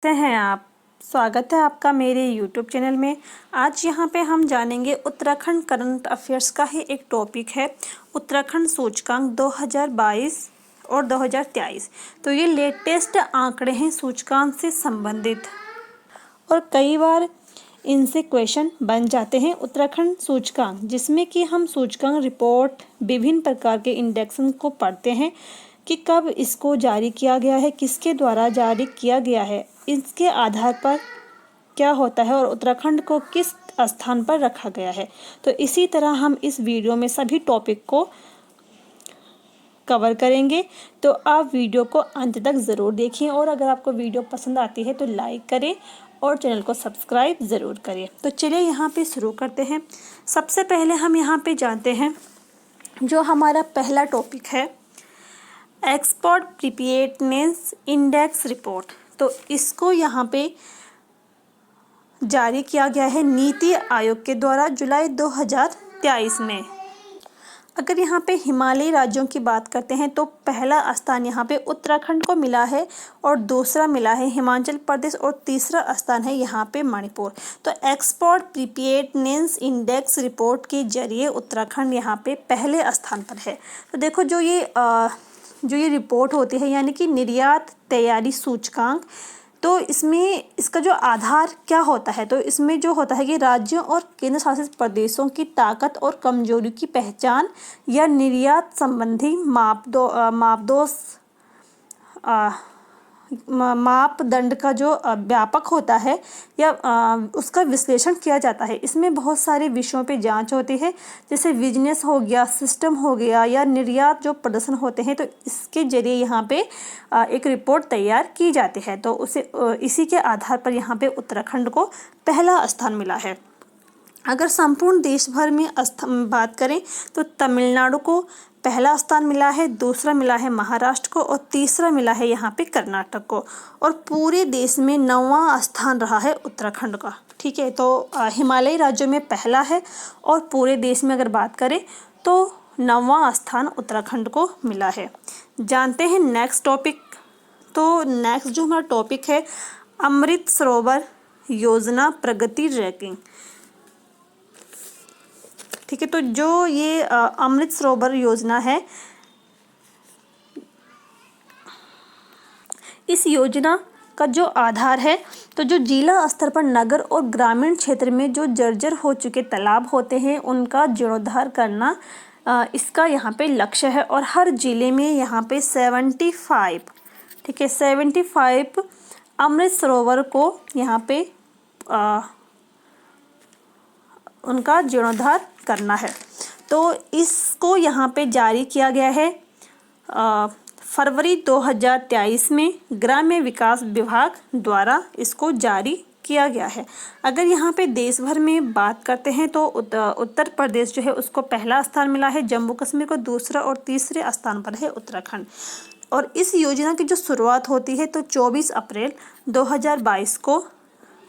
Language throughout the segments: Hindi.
कैसे हैं आप। स्वागत है आपका मेरे YouTube चैनल में। आज यहाँ पे हम जानेंगे उत्तराखंड करंट अफेयर्स का ही एक टॉपिक है, उत्तराखंड सूचकांक 2022 और 2023। तो ये लेटेस्ट आंकड़े हैं सूचकांक से संबंधित और कई बार इनसे क्वेश्चन बन जाते हैं। उत्तराखंड सूचकांक, जिसमें कि हम सूचकांक रिपोर्ट विभिन्न प्रकार के इंडेक्सन को पढ़ते हैं कि कब इसको जारी किया गया है, किसके द्वारा जारी किया गया है, इसके आधार पर क्या होता है और उत्तराखंड को किस स्थान पर रखा गया है। तो इसी तरह हम इस वीडियो में सभी टॉपिक को कवर करेंगे। तो आप वीडियो को अंत तक ज़रूर देखिए और अगर आपको वीडियो पसंद आती है तो लाइक करें और चैनल को सब्सक्राइब ज़रूर करें। तो चलिए यहाँ पे शुरू करते हैं। सबसे पहले हम यहाँ पे जानते हैं जो हमारा पहला टॉपिक है, एक्सपोर्ट प्रिपेयर्डनेस इंडेक्स रिपोर्ट। तो इसको यहाँ पे जारी किया गया है नीति आयोग के द्वारा जुलाई 2023 में। अगर यहाँ पे हिमालयी राज्यों की बात करते हैं तो पहला स्थान यहाँ पे उत्तराखंड को मिला है और दूसरा मिला है हिमाचल प्रदेश और तीसरा स्थान है यहाँ पे मणिपुर। तो एक्सपोर्ट प्रिपेयर्डनेस इंडेक्स रिपोर्ट के जरिए उत्तराखंड यहाँ पे पहले स्थान पर है। तो देखो जो ये रिपोर्ट होती है यानी कि निर्यात तैयारी सूचकांक, तो इसमें इसका जो आधार क्या होता है, तो इसमें जो होता है कि राज्यों और केंद्र शासित प्रदेशों की ताकत और कमजोरी की पहचान या निर्यात संबंधी मापदंड का जो व्यापक होता है या उसका विश्लेषण किया जाता है। इसमें बहुत सारे विषयों पे जांच होती है, जैसे बिजनेस हो गया, सिस्टम हो गया या निर्यात जो प्रदर्शन होते हैं। तो इसके जरिए यहाँ पे एक रिपोर्ट तैयार की जाती है। तो इसी के आधार पर यहाँ पे उत्तराखंड को पहला स्थान मिला है। अगर संपूर्ण देश भर में बात करें तो तमिलनाडु को पहला स्थान मिला है, दूसरा मिला है महाराष्ट्र को और तीसरा मिला है यहाँ पे कर्नाटक को। और पूरे देश में 9वां स्थान रहा है उत्तराखंड का। ठीक है, तो हिमालयी राज्यों में पहला है और पूरे देश में अगर बात करें तो 9वां स्थान उत्तराखंड को मिला है। जानते हैं नेक्स्ट टॉपिक। तो नेक्स्ट जो हमारा टॉपिक है, अमृत सरोवर योजना प्रगति रैंकिंग। ठीक है, तो जो ये अमृत सरोवर योजना है, इस योजना का जो आधार है, तो जो जिला स्तर पर नगर और ग्रामीण क्षेत्र में जो जर्जर हो चुके तालाब होते हैं उनका जीर्णोद्धार करना इसका यहाँ पे लक्ष्य है। और हर जिले में यहाँ पे 75, ठीक है, 75 अमृत सरोवर को यहाँ पे उनका जीर्णोद्धार करना है। तो इसको यहाँ पे जारी किया गया है फरवरी 2023 में ग्राम्य विकास विभाग द्वारा इसको जारी किया गया है। अगर यहाँ पे देश भर में बात करते हैं तो उत्तर प्रदेश जो है उसको पहला स्थान मिला है, जम्मू कश्मीर को दूसरा और तीसरे स्थान पर है उत्तराखंड। और इस योजना की जो शुरुआत होती है तो 24 अप्रैल 2022 को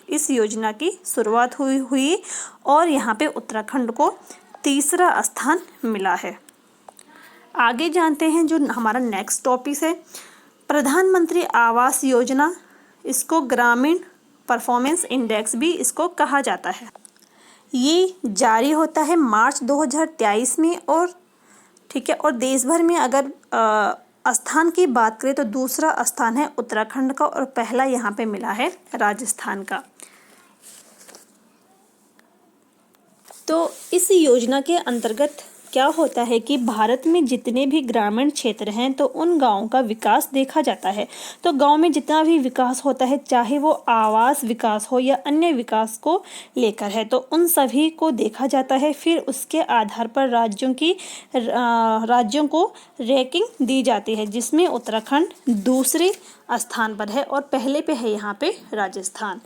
इस योजना की शुरुआत हुई और यहाँ पे उत्तराखंड को तीसरा स्थान मिला है। आगे जानते हैं जो हमारा नेक्स्ट टॉपिक है, प्रधानमंत्री आवास योजना। इसको ग्रामीण परफॉर्मेंस इंडेक्स भी इसको कहा जाता है। ये जारी होता है मार्च 2023 में। और ठीक है, और देश भर में अगर स्थान की बात करें तो दूसरा स्थान है उत्तराखंड का और पहला यहाँ पे मिला है राजस्थान का। तो इस योजना के अंतर्गत क्या होता है कि भारत में जितने भी ग्रामीण क्षेत्र हैं तो उन गांवों का विकास देखा जाता है। तो गांव में जितना भी विकास होता है, चाहे वो आवास विकास हो या अन्य विकास को लेकर है, तो उन सभी को देखा जाता है। फिर उसके आधार पर राज्यों को रैंकिंग दी जाती है, जिसमें उत्तराखंड दूसरे स्थान पर है और पहले पे है यहाँ पे राजस्थान।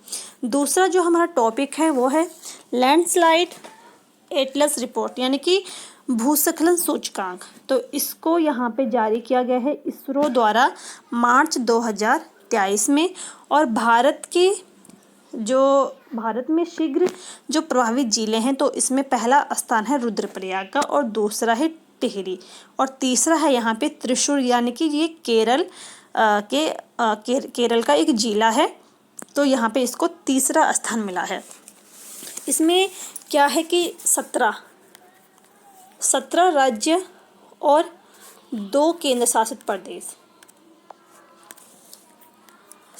दूसरा जो हमारा टॉपिक है वो है लैंडस्लाइड एटलस रिपोर्ट, यानी कि भूस्खलन सूचकांक। तो इसको यहाँ पे जारी किया गया है इसरो द्वारा मार्च 2023 में। और भारत में शीघ्र जो प्रभावित जिले हैं तो इसमें पहला स्थान है रुद्रप्रयाग का और दूसरा है टिहरी और तीसरा है यहाँ पे त्रिशूर, यानी कि ये केरल का एक जिला है। तो यहाँ पे इसको तीसरा स्थान मिला है। इसमें क्या है कि 17 राज्य और 2 केंद्र शासित प्रदेश,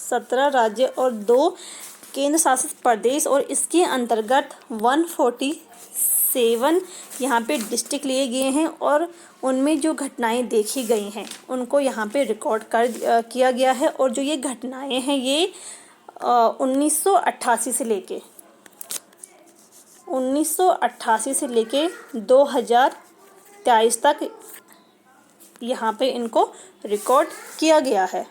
17 राज्य और 2 केंद्र शासित प्रदेश, और इसके अंतर्गत 147 यहाँ पे डिस्ट्रिक्ट लिए गए हैं और उनमें जो घटनाएं देखी गई हैं उनको यहाँ पे रिकॉर्ड किया गया है। और जो ये घटनाएं हैं ये 1988 से लेके 2023 तक यहाँ पे इनको रिकॉर्ड किया गया है।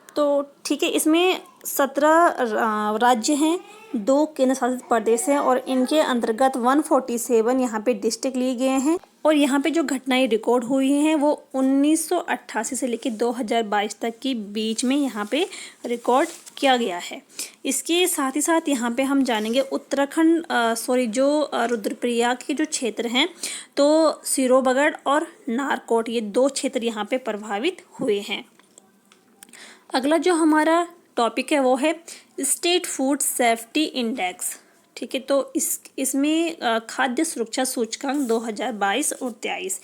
तो ठीक है, इसमें 17 राज्य हैं, 2 केंद्र शासित प्रदेश हैं और इनके अंतर्गत 147 यहाँ पे डिस्ट्रिक्ट लिए गए हैं। और यहाँ पे जो घटनाएं रिकॉर्ड हुई हैं वो 1988 से लेकर 2022 तक के बीच में यहाँ पे रिकॉर्ड किया गया है। इसके साथ ही साथ यहाँ पे हम जानेंगे उत्तराखंड जो रुद्रप्रयाग के जो क्षेत्र हैं, तो सिरोबगढ़ और नारकोट, ये 2 क्षेत्र यहाँ पे प्रभावित हुए हैं। अगला जो हमारा टॉपिक है वो है स्टेट फूड सेफ्टी इंडेक्स। ठीक है, तो इसमें खाद्य सुरक्षा सूचकांक 2022 और 23,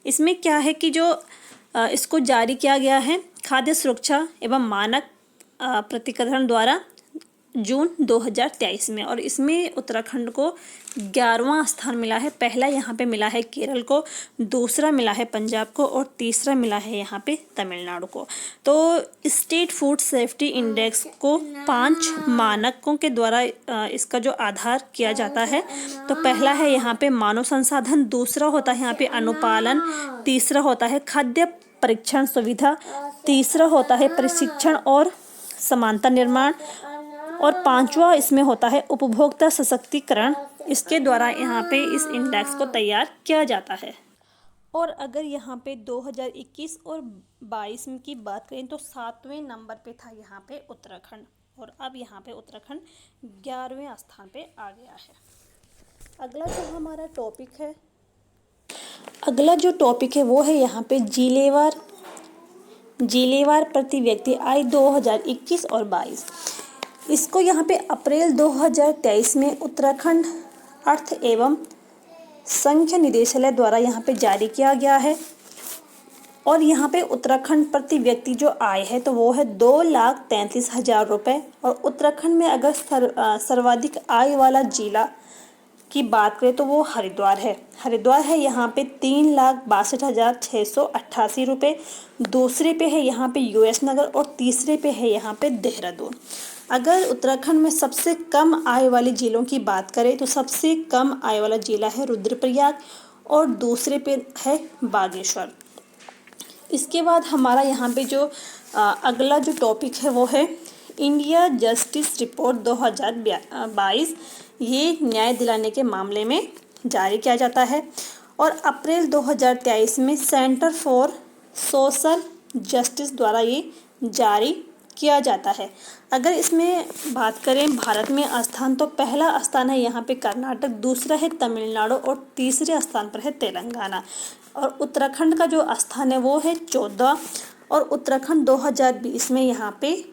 इसमें क्या है कि जो इसको जारी किया गया है खाद्य सुरक्षा एवं मानक प्राधिकरण द्वारा जून 2023 में, और इसमें उत्तराखंड को 11वां स्थान मिला है। पहला यहाँ पे मिला है केरल को, दूसरा मिला है पंजाब को और तीसरा मिला है यहाँ पे तमिलनाडु को। तो स्टेट फूड सेफ्टी इंडेक्स को 5 मानकों के द्वारा इसका जो आधार किया जाता है। तो पहला है यहाँ पे मानव संसाधन, दूसरा होता है यहाँ पे अनुपालन, तीसरा होता है खाद्य परीक्षण सुविधा, तीसरा होता है प्रशिक्षण और समानता निर्माण, और 5वां इसमें होता है उपभोक्ता सशक्तिकरण। इसके द्वारा यहाँ पे इस इंडेक्स को तैयार किया जाता है। और अगर यहाँ पे 2021 और 22 की बात करें तो 7वें नंबर पे था यहाँ पे उत्तराखंड, और अब यहाँ पे उत्तराखंड 11वें स्थान पे आ गया है। अगला जो हमारा टॉपिक है वो है यहाँ पे जिलेवार प्रति व्यक्ति आय 2021 और 22। इसको यहाँ पे अप्रैल 2023 में उत्तराखंड अर्थ एवं संख्या निदेशालय द्वारा यहाँ पे जारी किया गया है। और यहाँ पे उत्तराखंड प्रति व्यक्ति जो आय है तो वो है 2,33,000 रुपये। और उत्तराखंड में अगर सर्वाधिक आय वाला जिला की बात करें तो वो हरिद्वार है यहाँ पे 3,62,688 रुपये। दूसरे पे है यहाँ पे यूएस नगर और तीसरे पे है यहाँ पे देहरादून। अगर उत्तराखंड में सबसे कम आय वाले जिलों की बात करें तो सबसे कम आय वाला जिला है रुद्रप्रयाग और दूसरे पे है बागेश्वर। इसके बाद हमारा यहाँ पे जो अगला जो टॉपिक है वो है इंडिया जस्टिस रिपोर्ट 2022। ये न्याय दिलाने के मामले में जारी किया जाता है और अप्रैल 2023 में सेंटर फॉर सोशल जस्टिस द्वारा ये जारी किया जाता है। अगर इसमें बात करें भारत में स्थान, तो पहला स्थान है यहाँ पे कर्नाटक, दूसरा है तमिलनाडु और तीसरे स्थान पर है तेलंगाना। और उत्तराखंड का जो स्थान है वो है 14 और उत्तराखंड 2020 में यहाँ पे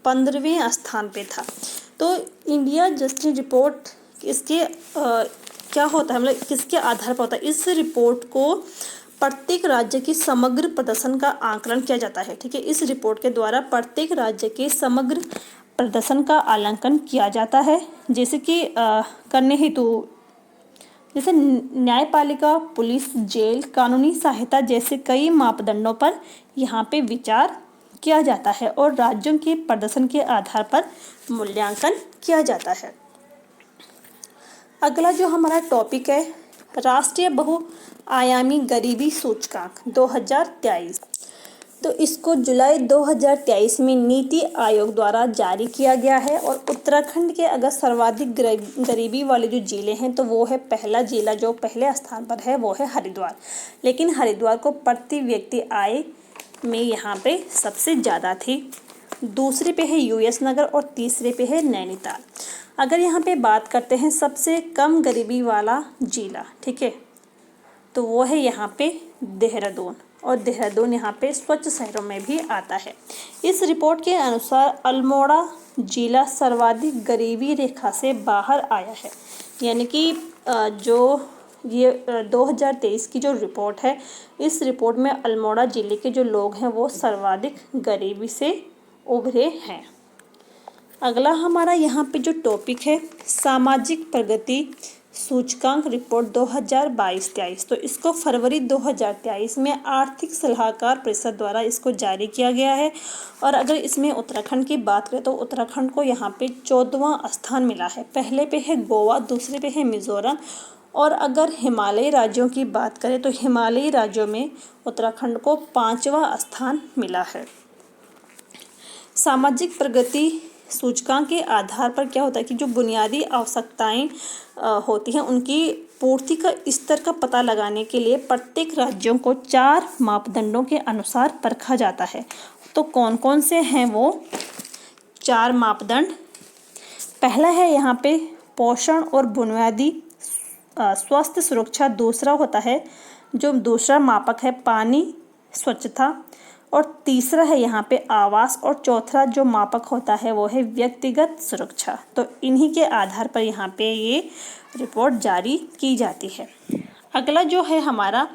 15वें स्थान पे था। तो इंडिया जस्टिस रिपोर्ट इसके क्या होता है, मतलब किसके आधार पर होता है? इस रिपोर्ट को प्रत्येक राज्य की समग्र प्रदर्शन का आकलन किया जाता है। ठीक है, इस रिपोर्ट के द्वारा प्रत्येक राज्य के समग्र प्रदर्शन का आकलन किया जाता है, जैसे कि करने हेतु जैसे न्यायपालिका, पुलिस, जेल, कानूनी सहायता जैसे कई मापदंडों पर यहाँ पे विचार किया जाता है और राज्यों के प्रदर्शन के आधार पर मूल्यांकन किया जाता है। अगला जो हमारा टॉपिक है राष्ट्रीय बहुआयामी गरीबी सूचकांक 2023। तो इसको जुलाई 2023 में नीति आयोग द्वारा जारी किया गया है। और उत्तराखंड के अगर सर्वाधिक गरीबी वाले जो जिले हैं तो वो है पहला जिला जो पहले स्थान पर है वो है हरिद्वार, लेकिन हरिद्वार को प्रति व्यक्ति आय में यहाँ पे सबसे ज़्यादा थी। दूसरे पे है यूएस नगर और तीसरे पे है नैनीताल। अगर यहाँ पे बात करते हैं सबसे कम गरीबी वाला जिला, ठीक है, तो वो है यहाँ पे देहरादून। और देहरादून यहाँ पे स्वच्छ शहरों में भी आता है। इस रिपोर्ट के अनुसार अल्मोड़ा जिला सर्वाधिक गरीबी रेखा से बाहर आया है। यानी कि जो ये 2023 की जो रिपोर्ट है, इस रिपोर्ट में अल्मोड़ा जिले के जो लोग हैं वो सर्वाधिक गरीबी से उभरे हैं। अगला हमारा यहाँ पे जो टॉपिक है, सामाजिक प्रगति सूचकांक रिपोर्ट 2022-23। तो इसको फरवरी 2023 में आर्थिक सलाहकार परिषद द्वारा इसको जारी किया गया है। और अगर इसमें उत्तराखंड की बात करें तो उत्तराखंड को यहाँ पे 14वां स्थान मिला है। पहले पे है गोवा, दूसरे पे है मिजोरम। और अगर हिमालयी राज्यों की बात करें तो हिमालयी राज्यों में उत्तराखंड को 5वां स्थान मिला है। सामाजिक प्रगति सूचकांक के आधार पर क्या होता है कि जो बुनियादी आवश्यकताएं होती हैं उनकी पूर्ति का स्तर का पता लगाने के लिए प्रत्येक राज्यों को 4 मापदंडों के अनुसार परखा जाता है। तो कौन कौन से हैं वो 4 मापदंड? पहला है यहाँ पे पोषण और बुनियादी स्वास्थ्य सुरक्षा। दूसरा होता है जो दूसरा मापक है पानी स्वच्छता। और तीसरा है यहाँ पे आवास। और चौथा जो मापक होता है वो है व्यक्तिगत सुरक्षा। तो इन्हीं के आधार पर यहाँ पे ये रिपोर्ट जारी की जाती है। अगला जो है हमारा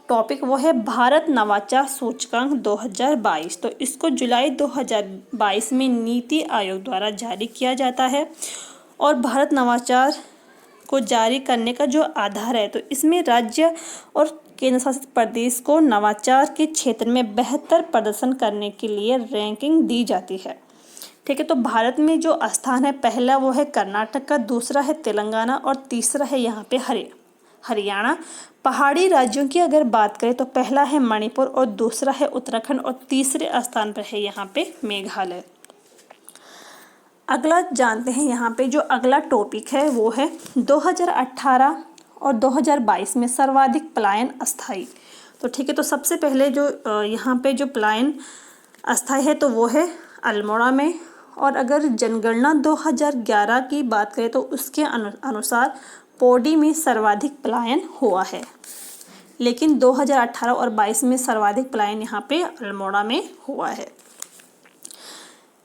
टॉपिक वो है भारत नवाचार सूचकांक 2022। तो इसको जुलाई 2022 में नीति आयोग द्वारा जारी किया जाता है। और भारत नवाचार को जारी करने का जो आधार है तो इसमें राज्य और केंद्र शासित प्रदेश को नवाचार के क्षेत्र में बेहतर प्रदर्शन करने के लिए रैंकिंग दी जाती है। ठीक है, तो भारत में जो स्थान है पहला वो है कर्नाटक का, दूसरा है तेलंगाना और तीसरा है यहाँ पे हरियाणा। पहाड़ी राज्यों की अगर बात करें तो पहला है मणिपुर और दूसरा है उत्तराखंड और तीसरे स्थान पर है यहाँ पे मेघालय। अगला जानते हैं यहाँ पे जो अगला टॉपिक है वो है 2018 और 2022 में सर्वाधिक पलायन अस्थायी। तो ठीक है, तो सबसे पहले जो यहाँ पे जो पलायन अस्थायी है तो वो है अल्मोड़ा में। और अगर जनगणना 2011 की बात करें तो उसके अनुसार पौड़ी में सर्वाधिक पलायन हुआ है। लेकिन 2018 और 22 में सर्वाधिक पलायन यहाँ पे अल्मोड़ा में हुआ है।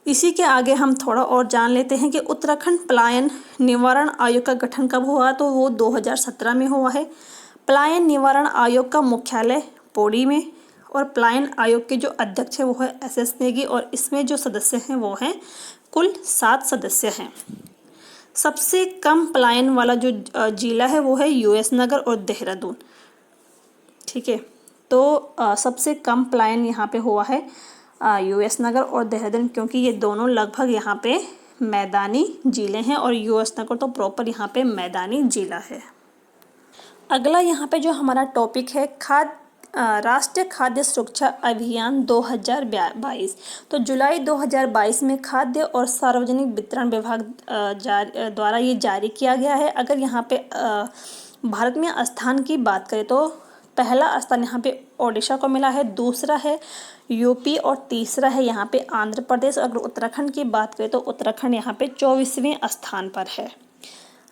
इसी के आगे हम थोड़ा और जान लेते हैं कि उत्तराखंड पलायन निवारण आयोग का गठन कब हुआ। तो वो 2017 में हुआ है। पलायन निवारण आयोग का मुख्यालय पौड़ी में। और पलायन आयोग के जो अध्यक्ष है वो है SS नेगी। और इसमें जो सदस्य हैं वो हैं कुल 7 सदस्य हैं। सबसे कम पलायन वाला जो जिला है वो है US नगर और देहरादून। ठीक है, तो सबसे कम पलायन यहाँ पे हुआ है US नगर और देहरादून, क्योंकि ये दोनों लगभग यहाँ पे मैदानी जिले हैं और US नगर तो प्रॉपर यहाँ पे मैदानी जिला है। अगला यहाँ पे जो हमारा टॉपिक है राष्ट्रीय खाद्य सुरक्षा अभियान 2022। तो जुलाई 2022 में खाद्य और सार्वजनिक वितरण विभाग द्वारा ये जारी किया गया है। अगर यहाँ पे भारत में स्थान की बात करें तो पहला स्थान यहाँ पे ओडिशा को मिला है, दूसरा है यूपी और तीसरा है यहाँ पे आंध्र प्रदेश। अगर उत्तराखंड की बात करें तो उत्तराखंड यहाँ पे 24वें स्थान पर है।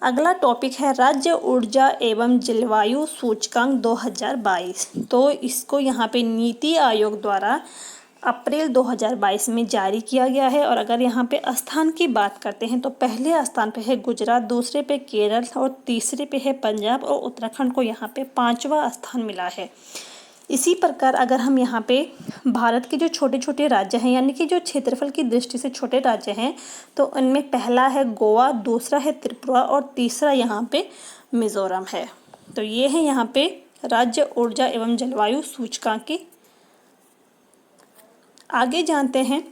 अगला टॉपिक है राज्य ऊर्जा एवं जलवायु सूचकांक 2022। तो इसको यहाँ पे नीति आयोग द्वारा अप्रैल 2022 में जारी किया गया है। और अगर यहाँ पे स्थान की बात करते हैं तो पहले स्थान पे है गुजरात, दूसरे पे केरल और तीसरे पे है पंजाब और उत्तराखंड को यहाँ पे 5वां स्थान मिला है। इसी प्रकार अगर हम यहाँ पे भारत के जो छोटे छोटे राज्य हैं यानी कि जो क्षेत्रफल की दृष्टि से छोटे राज्य हैं तो उनमें पहला है गोवा, दूसरा है त्रिपुरा और तीसरा यहाँ पे मिजोरम है। तो ये है यहाँ पे राज्य ऊर्जा एवं जलवायु सूचकांक की। आगे जानते हैं,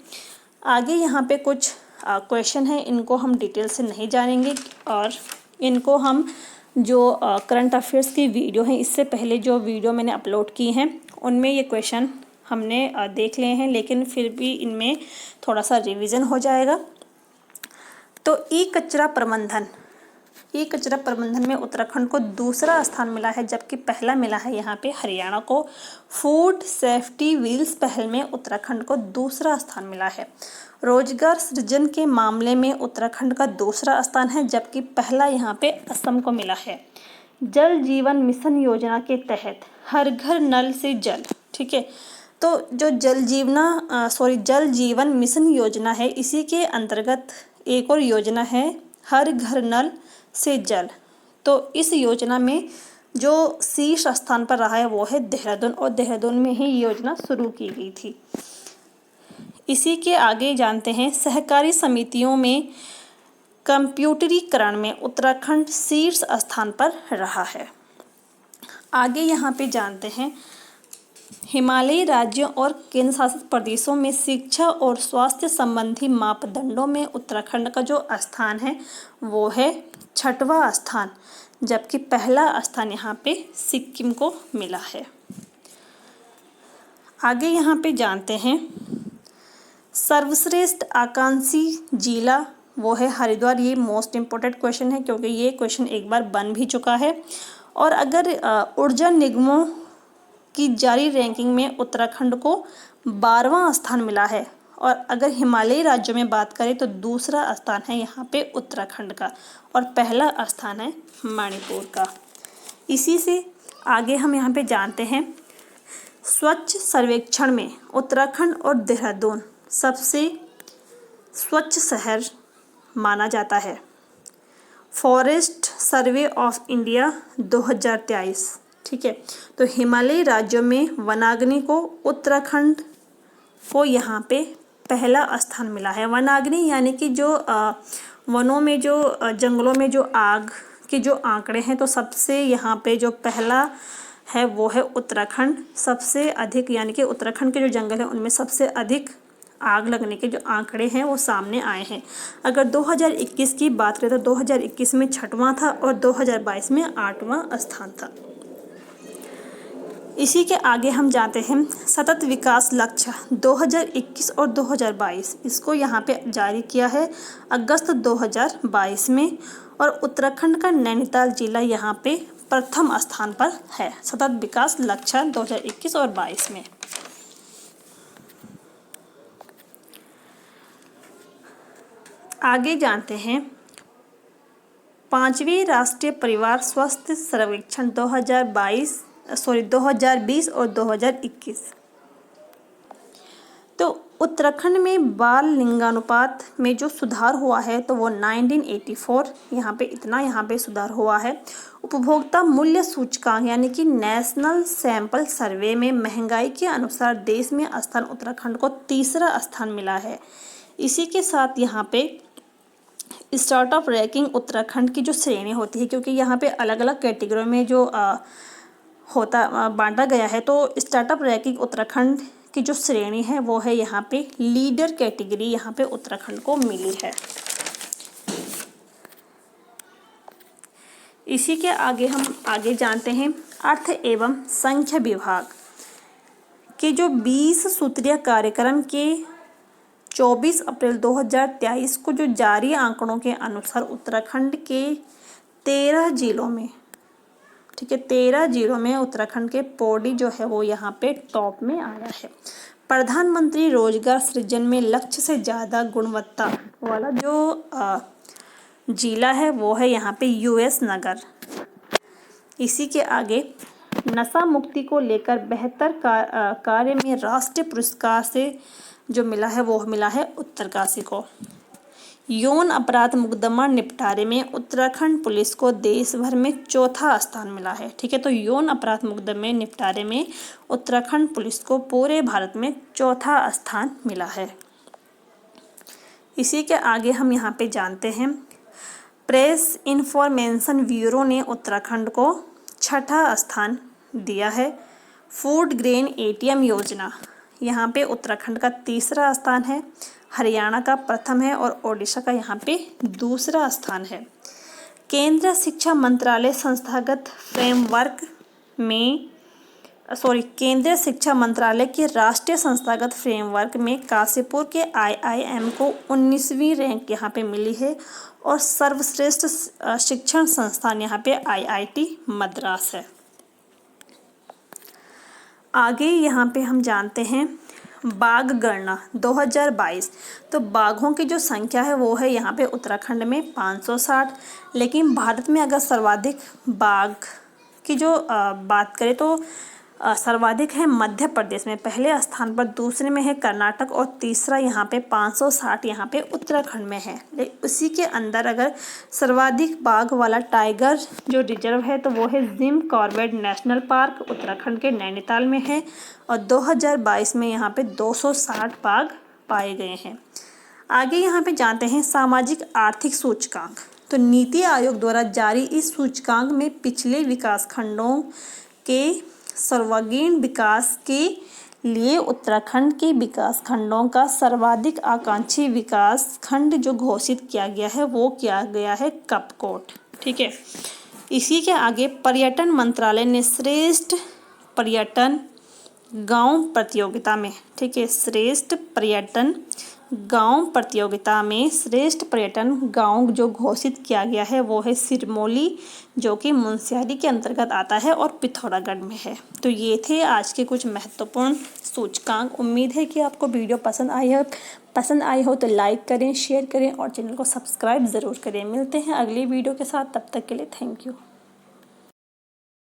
आगे यहाँ पे कुछ क्वेश्चन हैं, इनको हम डिटेल से नहीं जानेंगे और इनको हम जो करंट अफेयर्स की वीडियो है इससे पहले जो वीडियो मैंने अपलोड की हैं उनमें ये क्वेश्चन हमने देख लिए हैं, लेकिन फिर भी इनमें थोड़ा सा रिवीजन हो जाएगा। तो ई कचरा प्रबंधन में उत्तराखंड को दूसरा स्थान मिला है, जबकि पहला मिला है यहाँ पे हरियाणा को। फूड सेफ्टी व्हील्स पहल में उत्तराखंड को दूसरा स्थान मिला है। रोजगार सृजन के मामले में उत्तराखंड का दूसरा स्थान है, जबकि पहला यहाँ पे असम को मिला है। जल जीवन मिशन योजना के तहत हर घर नल से जल ठीक है। तो जो जल जीवन मिशन योजना है, इसी के अंतर्गत एक और योजना है हर घर नल से जल। तो इस योजना में जो शीर्ष स्थान पर रहा है वो है देहरादून, और देहरादून में ही योजना शुरू की गई थी। इसी के आगे जानते हैं सहकारी समितियों में कंप्यूटरीकरण में उत्तराखंड शीर्ष स्थान पर रहा है। आगे यहाँ पे जानते हैं हिमालयी राज्यों और केंद्र शासित प्रदेशों में शिक्षा और स्वास्थ्य संबंधी मापदंडों में उत्तराखंड का जो स्थान है वो है 6वां स्थान, जबकि पहला स्थान यहाँ पे सिक्किम को मिला है। आगे यहाँ पे जानते हैं सर्वश्रेष्ठ आकांक्षी जिला वो है हरिद्वार। ये मोस्ट इम्पोर्टेंट क्वेश्चन है क्योंकि ये क्वेश्चन एक बार बन भी चुका है। और अगर ऊर्जा निगमों की जारी रैंकिंग में उत्तराखंड को 12वां स्थान मिला है, और अगर हिमालयी राज्यों में बात करें तो दूसरा स्थान है यहाँ पे उत्तराखंड का, और पहला स्थान है मणिपुर का। इसी से आगे हम यहाँ पे जानते हैं स्वच्छ सर्वेक्षण में उत्तराखंड और देहरादून सबसे स्वच्छ शहर माना जाता है। फॉरेस्ट सर्वे ऑफ इंडिया 2023, ठीक है। तो हिमालयी राज्यों में वनाग्नि को उत्तराखंड को यहाँ पे पहला स्थान मिला है। वनाग्नि यानी कि जो वनों में जो जंगलों में जो आग के जो आंकड़े हैं, तो सबसे यहाँ पे जो पहला है वो है उत्तराखंड। सबसे अधिक यानी कि उत्तराखंड के जो जंगल हैं उनमें सबसे अधिक आग लगने के जो आंकड़े हैं वो सामने आए हैं। अगर 2021 की बात करें तो 2021 में 6वां था और 2022 में 8वां स्थान था। इसी के आगे हम जाते हैं सतत विकास लक्ष्य 2021 और 2022, इसको यहाँ पे जारी किया है अगस्त 2022 में, और उत्तराखंड का नैनीताल जिला यहाँ पे प्रथम स्थान पर है सतत विकास लक्ष्य 2021 और 22 में। आगे जानते हैं 5वीं राष्ट्रीय परिवार स्वास्थ्य सर्वेक्षण 2020 और 2021। तो उत्तराखंड में बाल लिंगानुपात में जो सुधार हुआ है तो वो 1984 यहाँ पे सुधार हुआ है। उपभोक्ता मूल्य सूचकांक यानी कि नेशनल सैंपल सर्वे में महंगाई के अनुसार देश में स्थान उत्तराखंड को 3रा स्थान मिला है। इसी के साथ यहाँ पे स्टार्टअप रैंकिंग उत्तराखंड की जो श्रेणी होती है, क्योंकि यहाँ पे अलग अलग कैटेगरी में जो बांटा गया है, तो स्टार्टअप रैंकिंग उत्तराखंड की जो श्रेणी है वो है यहाँ पे लीडर कैटेगरी यहाँ पे उत्तराखंड को मिली है। इसी के आगे हम जानते हैं अर्थ एवं संख्या विभाग के जो 20 सूत्रीय कार्यक्रम के 24 अप्रैल 2023 को जो जारी आंकड़ों के अनुसार उत्तराखंड के 13 जिलों में, ठीक है, 13 जिलों में उत्तराखंड के पौड़ी जो है वो यहाँ पे टॉप में आया है। प्रधानमंत्री रोजगार सृजन में लक्ष्य से ज़्यादा गुणवत्ता वाला जो जिला है वो है यहाँ पे यूएस नगर। इसी के आगे नशा मुक्ति को लेकर बेहतर कार्य में राष्ट्रीय पुरस्कार से जो मिला है वो मिला है उत्तरकाशी को। यौन अपराध मुकदमा निपटारे में उत्तराखंड पुलिस को देश भर में 4था स्थान मिला है, ठीक है। तो यौन अपराध मुकदमे निपटारे में उत्तराखंड पुलिस को पूरे भारत में 4था स्थान मिला है। इसी के आगे हम यहाँ पे जानते हैं प्रेस इन्फॉर्मेशन ब्यूरो ने उत्तराखंड को 6ठा स्थान दिया है। फूड ग्रेन एटीएम योजना यहाँ पे उत्तराखंड का 3रा स्थान है, हरियाणा का प्रथम है और ओडिशा का यहाँ पे 2रा स्थान है। केंद्रीय शिक्षा मंत्रालय के राष्ट्रीय संस्थागत फ्रेमवर्क में काशीपुर के IIM को 19वीं रैंक यहाँ पे मिली है, और सर्वश्रेष्ठ शिक्षण संस्थान यहाँ पे IIT मद्रास है। आगे यहाँ पे हम जानते हैं बाघ गणना 2022। तो बाघों की जो संख्या है वो है यहाँ पे उत्तराखंड में 560, लेकिन भारत में अगर सर्वाधिक बाघ की जो बात करें तो सर्वाधिक है मध्य प्रदेश में, पहले स्थान पर, दूसरे में है कर्नाटक और तीसरा यहाँ पे 560 यहाँ पे उत्तराखंड में है। उसी के अंदर अगर सर्वाधिक बाघ वाला टाइगर जो रिजर्व है तो वो है Jim Corbett national park, Uttarakhand के नैनीताल में है और 2022 में यहाँ पे 260 बाघ पाए गए हैं। आगे यहाँ पे जानते हैं सामाजिक आर्थिक सूचकांक। तो नीति आयोग द्वारा जारी इस सूचकांक में पिछले विकास खंडों के सर्वांगीण विकास के लिए उत्तराखंड के विकास खंडों का सर्वाधिक आकांक्षी विकास खंड जो घोषित किया गया है वो किया गया है कपकोट। ठीक है। इसी के आगे पर्यटन मंत्रालय ने श्रेष्ठ पर्यटन गांव प्रतियोगिता में, ठीक है, श्रेष्ठ पर्यटन गांव प्रतियोगिता में श्रेष्ठ पर्यटन गांव जो घोषित किया गया है वो है सिरमौली, जो कि मुनस्यारी के अंतर्गत आता है और पिथौरागढ़ में है। तो ये थे आज के कुछ महत्वपूर्ण सूचकांक। उम्मीद है कि आपको वीडियो पसंद आई हो तो लाइक करें, शेयर करें और चैनल को सब्सक्राइब ज़रूर करें। मिलते हैं अगली वीडियो के साथ, तब तक के लिए थैंक यू।